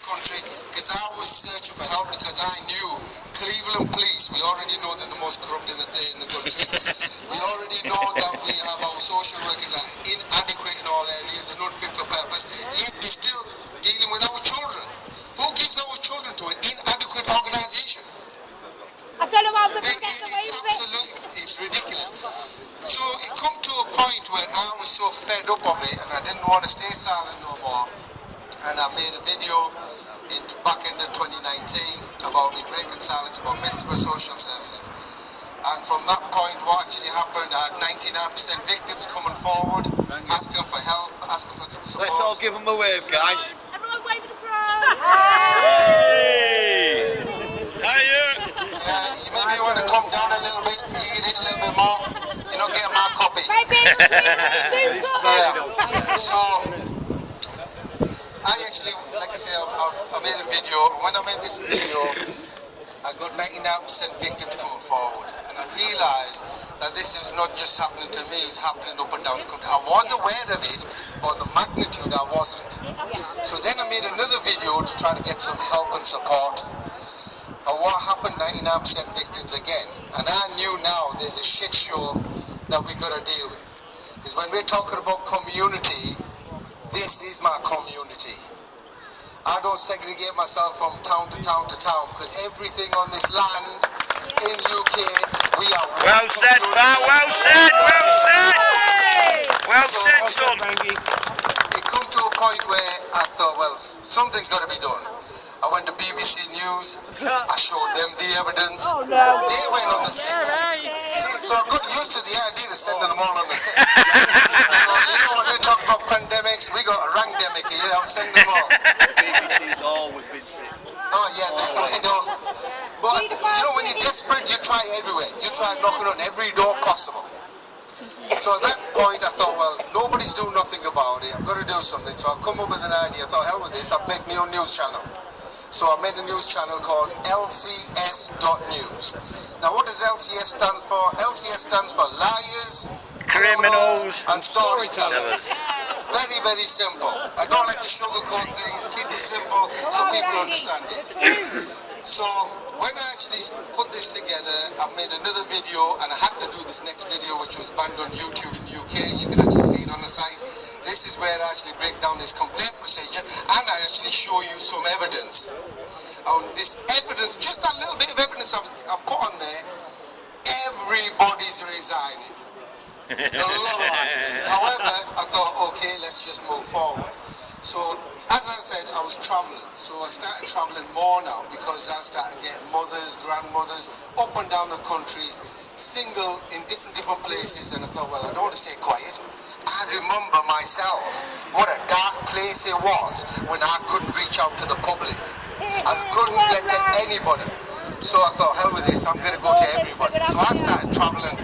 country, because I was searching for help because I knew Cleveland police, we already know they're the most corrupt in the country. We already know that we have our social workers are inadequate in all areas and not fit for purpose, yet they're still dealing with our children. Who gives our children to an inadequate organisation? I don't know how the It's absolutely, it's ridiculous. So it come to a point where I was so fed up of it and I didn't want to stay silent no more. And I made a video in back end of 2019 about me breaking silence about Middlesbrough social services. And from that point, what actually happened, I had 99% victims coming forward, asking for help, asking for some support. Let's all give them a wave, guys. Everyone wave the crowd. Hey! Hiya! Yeah, you maybe want to come down a little bit, eat it a little bit more, you know, get my copy. Maybe do something. Yeah. So I actually, like I say, I made a video. When I made this video, I got 99% victims coming forward. And I realized that this is not just happening to me, it's happening up and down the country. I was aware of it, but the magnitude I wasn't. So then I made another video to try to get some help and support. And what happened, 99% victims again. And I knew now there's a shit show that we got to deal with. Because when we're talking about community, this is my community. I don't segregate myself from town to town to town because everything on this land in UK, we are Well said, Pat, well said, well said! Well said, son. It come to a point where I thought, well, something's got to be done. I went to BBC News, I showed them the evidence, they went on the set. See, so I got used to the idea of sending them all on the set. So, you know, when we talk about pandemics, we got a rangdemic here, I'm sending them all. BBC's always been sick. Oh yeah, definitely, you know. But, you know, when you're desperate, you try everywhere. You try knocking on every door possible. So at that point, I thought, well, nobody's doing nothing about it. I've got to do something. So I come up with an idea. I thought, hell with this, I'll make my own news channel. So I made a news channel called L.C.S.News. Now what does L.C.S. stand for? L.C.S. stands for liars, Criminals and storytellers. Very, very simple. I don't like to sugarcoat things, keep it simple so people understand it. So when I actually put this together, I made another video and I had to do this next video which was banned on YouTube in the UK. You can actually see it on the site. This is where I actually break down this complaint procedure and I actually show you some evidence. This evidence, just that little bit of evidence I've put on there, everybody's resigning. A lot of them. However, I thought, okay, let's just move forward. So, as I said, I was traveling. So I started traveling more now because I started getting mothers, grandmothers, up and down the countries, single in different places, and I thought, well, I don't want to stay quiet. I remember myself, what a dark place it was when I couldn't reach out to the public. I couldn't get to anybody. So I thought, hell with this, I'm going to go to everybody. So I started traveling.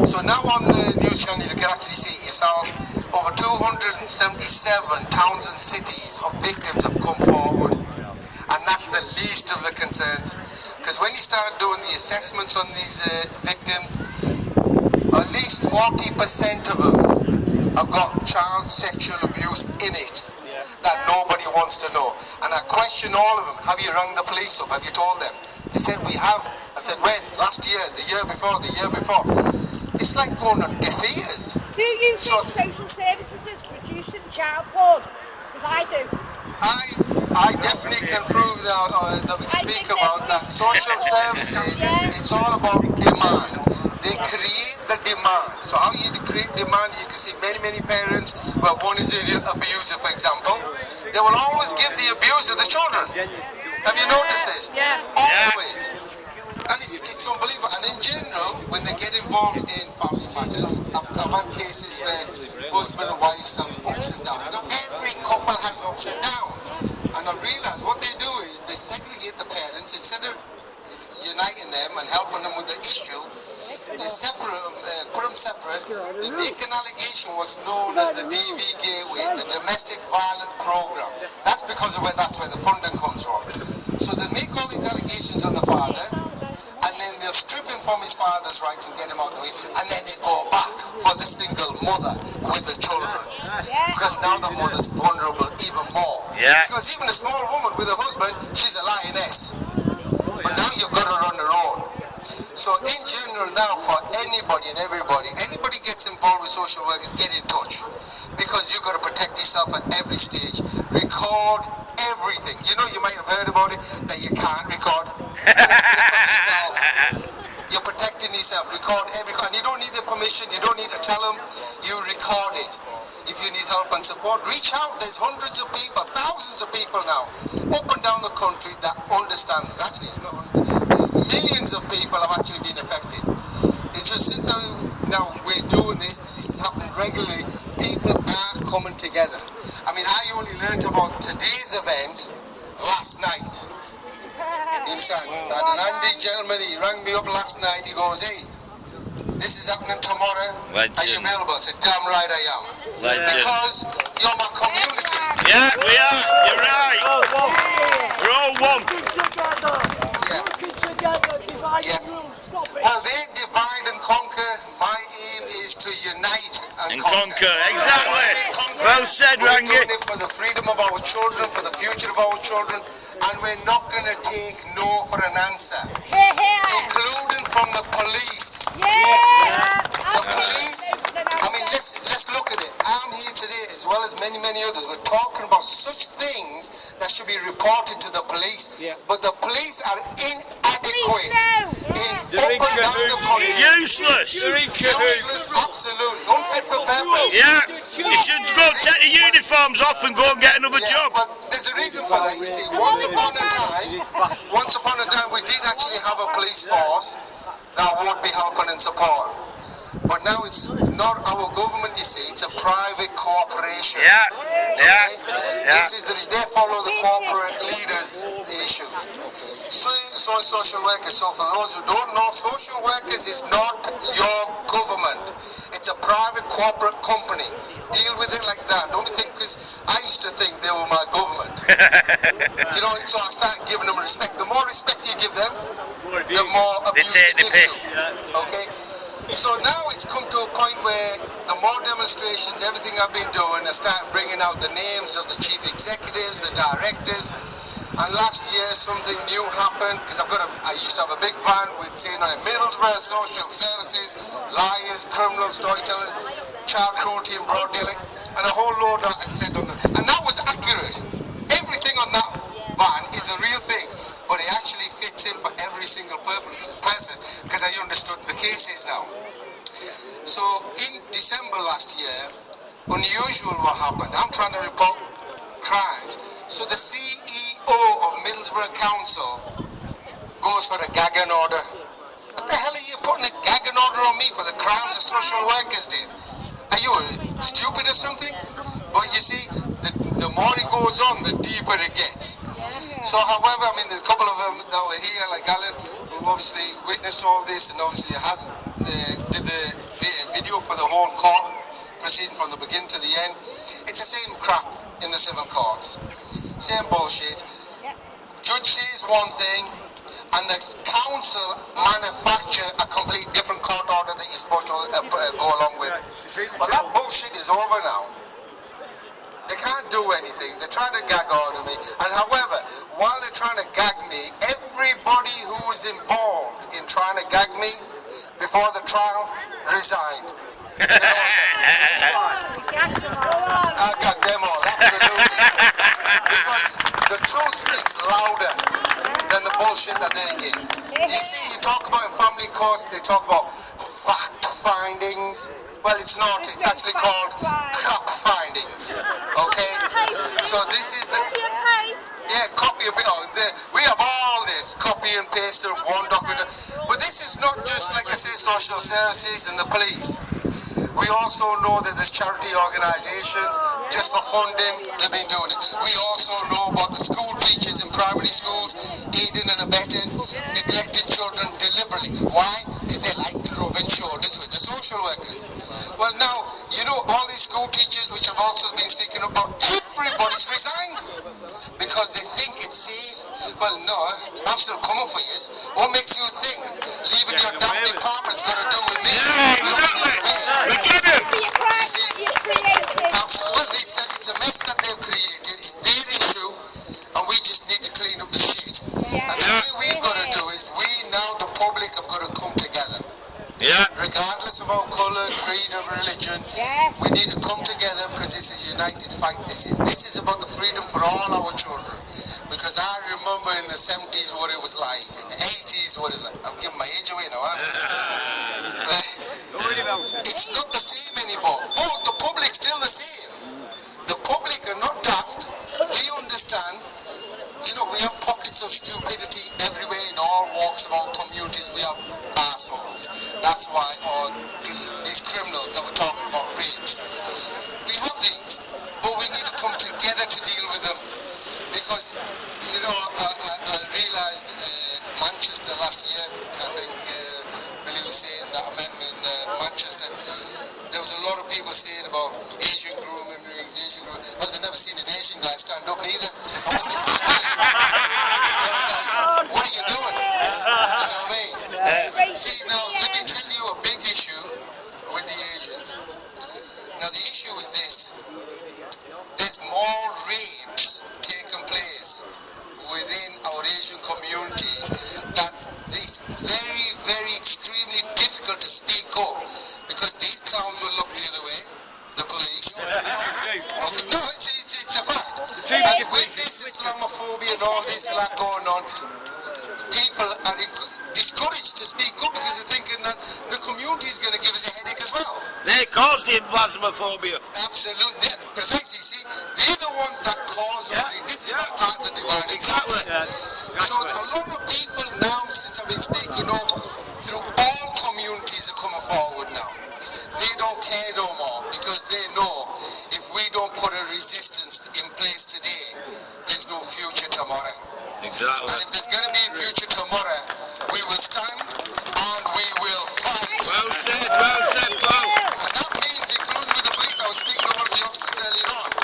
So now on the news channel, you can actually see it yourself. Over 277 towns and cities of victims have come forward. And that's the least of the concerns. Because when you start doing the assessments on these victims, at least 40% of them have got child sexual abuse in it that nobody wants to know. And I question all of them. Have you rung the police up? Have you told them? They said, we have. I said, when? Last year, the year before, the year before. It's like going on deaf ears. Do you think social services is producing child porn? Because I do. I definitely can prove that we can speak about that. Social services, it's all about demand. They create the demand. So how you create demand, you can see many parents, well, one is an abuser, for example. They will always give the abuser the children. Have you noticed this? Yeah. Always. And it's unbelievable. And in general, when they get involved in family matters, I've had cases where husband and wives have ups and downs. Now, every couple has ups and downs. And I realize what they do is they segregate the parents instead of uniting them and helping them with the issue. They separate, put them separate. They make an allegation what's known as the DV Gateway, the Domestic Violence Program. That's because of that's where the funding comes from. So they make all these allegations on the father, and then they'll strip him from his father's rights and get him out of the way, and then they go back for the single mother with the children. Because now the mother's vulnerable even more. Yeah. Because even a small woman with a husband, she's a lioness. But now you've got her on her own. So in general now, for anybody and everybody, anybody gets involved with social workers, get in touch. Because you've got to protect yourself at every stage. Record everything. You know, you might have heard about it, that you can't record. You're protecting yourself. Record everything. And you don't need their permission. You don't need to tell them. You record it. If you need help and support, reach out. There's hundreds of people, thousands of people now, up and down the country that understand this. Actually, it's not hundreds. There's millions of people have actually been affected. It's just since now we're doing this is happening regularly, people are coming together. I mean, I only learned about today's event last night. You understand? Wow. And an Andy gentleman, he rang me up last night, he goes, hey, this is happening tomorrow. Legend. Are you available? I said, damn right I am. Legend. Because you're my community. Yeah, we are. You're right. We're all one. Yeah. Yeah. Well, they divide and conquer. My aim is to unite and conquer. Exactly. Well said, We're Rangy. doing it for the freedom of our children, for the future of our children, and we're not going to take no for an answer, including from the police. The police, I mean, let's look at it. I'm here today, as well as many others. We're talking about such things that should be reported to the police, but the police are inadequate in up and down the country. Useless. Useless, absolutely. Unfit for purpose. Yeah. You should go take the uniforms off and go and get another job. But there's a reason for that. You see, once upon a time, we did actually have a police force that would be helping and supporting. But now it's not our government, you see, it's a private corporation. This is they follow the corporate leaders' issues. So social workers, so for those who don't know, social workers is not your government. It's a private corporate company. Deal with it like that. Don't think, because I used to think they were my government. You know, so I started giving them respect. The more respect you give them, the more abuse They take the they give piss. you. Okay? So now it's come to a point where the more demonstrations, everything I've been doing, I start bringing out the names of the chief executives, the directors. And last year something new happened, because I used to have a big van with saying on it, Middlesbrough Social Services, liars, criminals, storytellers, child cruelty and broad-dealing, and a whole load that I said on that. And that was accurate. Everything on that van is a real thing, but it actually fits in for every single person, because I understood the cases now. So in December last year, unusual what happened. I'm trying to report crimes. So the CEO of Middlesbrough Council goes for a gagging order. What the hell are you putting a gagging order on me for the crimes the social workers did? Are you stupid or something? But you see, the more it goes on, the deeper it gets. So however, I mean, there's a couple of them that were here, like Alan, who obviously witnessed all this and obviously did the video for the whole court proceeding from the beginning to the end. It's the same crap in the civil courts. Same bullshit. Judge says one thing, and the council manufacture a complete different court order that you're supposed to go along with. But that bullshit is over now. They can't do anything. They're trying to gag order me. And however, while they're trying to gag me, everybody who was involved in trying to gag me before the trial resigned. I got them all, absolutely. Because the truth speaks louder than the bullshit that they give. You see, you talk about in family courts, they talk about fact findings. Well, it's not. It's actually called crap findings. Okay? So this is the... copy and paste. We have all this copy and paste of one document. But this is not just, like I say, social services and the police. We also know that there's charity organizations just for funding. They've been doing it. We also know about the school teachers in primary schools aiding and abetting, neglecting children deliberately. Why? Because they like rubbing shoulders with the social workers. Well, now, you know, all these school teachers, which have also been speaking about, everybody's resigned because they think it's safe. Well, no, I'm still coming for you. What makes you think leaving your damn department's going to do with me? Well, it's a mess that they've created. It's their issue. freedom of religion. Yes. We need to come together because this is a united fight. This is about the freedom for all our children. Because I remember in the 70s what it was like, in the 80s what it was like. I'm giving my age away now, huh? Right? It's not the same anymore. But the public's still the same. The public are not daft. We understand. You know, we have pockets of stupidity everywhere in all walks of our communities. We have assholes. That's why all these criminals that we're talking about, rapes. We have these, but we need to come together to deal with them. Because, you know, I realized Manchester last year, I think Billy was saying that I met him in Manchester. There was a lot of people saying about Asian grooming rings, Asian grooming. Well, they've never seen an Asian guy stand up either. And when they see me, they was like, what are you doing? You know what I mean? See, now, let me tell you a big issue with the Asians. Now, the issue is this. There's more rapes taking place within our Asian community that it's very, very extremely difficult to speak up because these clowns will look the other way, the police. Okay, no, it's a fact. And with this Islamophobia and all this lot going on, people are discouraged to speak up because they're thinking that the community is going to give us a headache as well. They caused the Islamophobia. Absolutely, precisely. See, they're the ones that cause all these. This is not part of the divide. Exactly. So a lot of people now, since I've been speaking up, through all communities are coming forward now. They don't care no more because they know if we don't put a resistance in place today, there's no future tomorrow. Exactly. And if there's going to be a future tomorrow, we will stand and we will fight. Well said, Paul. And that means, including with the police, I was speaking to one of the officers earlier on,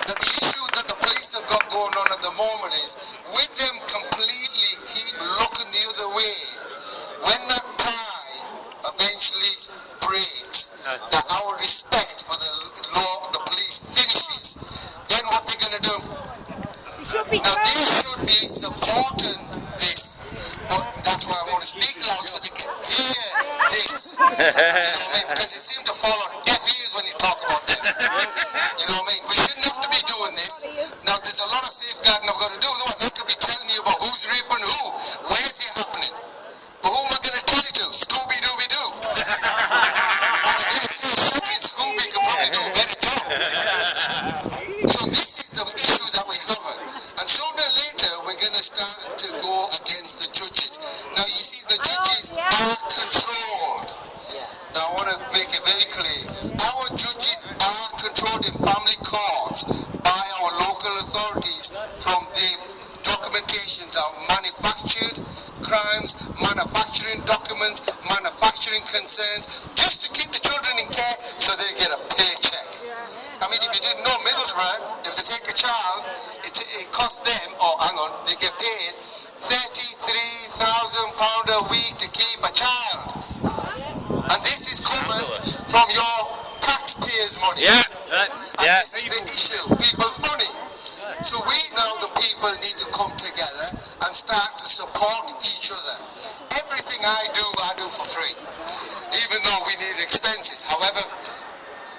that the issue that the police have got going on at the moment is, with them completely keep looking the other way, when that tie eventually breaks, that our respect for the law of the police finishes, then what they're going to do? Should be Now they should be supporting this, but that's why I want to speak loud so they can hear this. You know what I mean? Because it seems to fall on deaf ears when you talk about them. You know what I mean? We shouldn't have to be doing this. Now there's a lot of safeguarding I've got to do. Otherwise I could be telling you about who's raping who, where's it happening. But who am I going to tell you to? Scooby-Dooby-Doo. And the day say fucking Scooby can probably do a better job. So this is the issue that we have. And sooner or later, we're going to start to go against the judges. Now, you see, the judges are controlled. Now, I want to make it very clear. Our judges are controlled in family courts by our local authorities from the documentations of manufactured crimes, manufacturing documents, manufacturing concerns, just to keep the children in care so they get a paycheck. I mean, if you didn't know Middlesbrough, if they take a child, it costs them, they get paid £33,000 a week to keep a child. And this is coming from your taxpayers' money. Yeah. And this is the issue, people's money. So we now, the people, need to come together and start to support each other. Everything I do for free, even though we need expenses. However,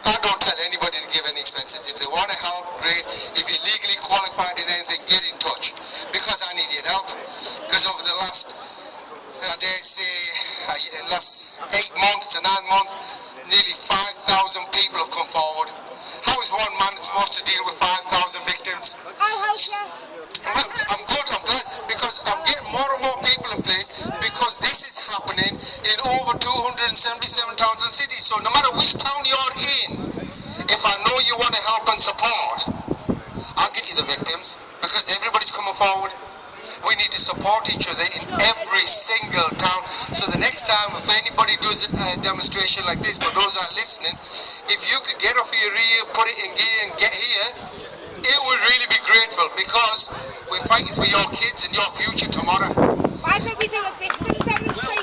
I don't tell anybody to give any expenses. If they want to help, great. If you're legally qualified in anything, get in touch. Because I need your help. Because over the last, I dare say, last 8 months to 9 months, nearly 5,000 people have come forward. How is one man supposed to deal with 5,000 victims? I'll help you. Well, I'm good, I'm glad, because I'm getting more and more people in place, because this is happening in over 277 towns and cities. So no matter which town you're in, if I know you want to help and support, I'll get you the victims, because everybody's coming forward. We need to support each other in every single town. So the next time, if anybody does a demonstration like this, for those that are listening, if you could get off your ear, put it in gear and get here, it would really be grateful, because we're fighting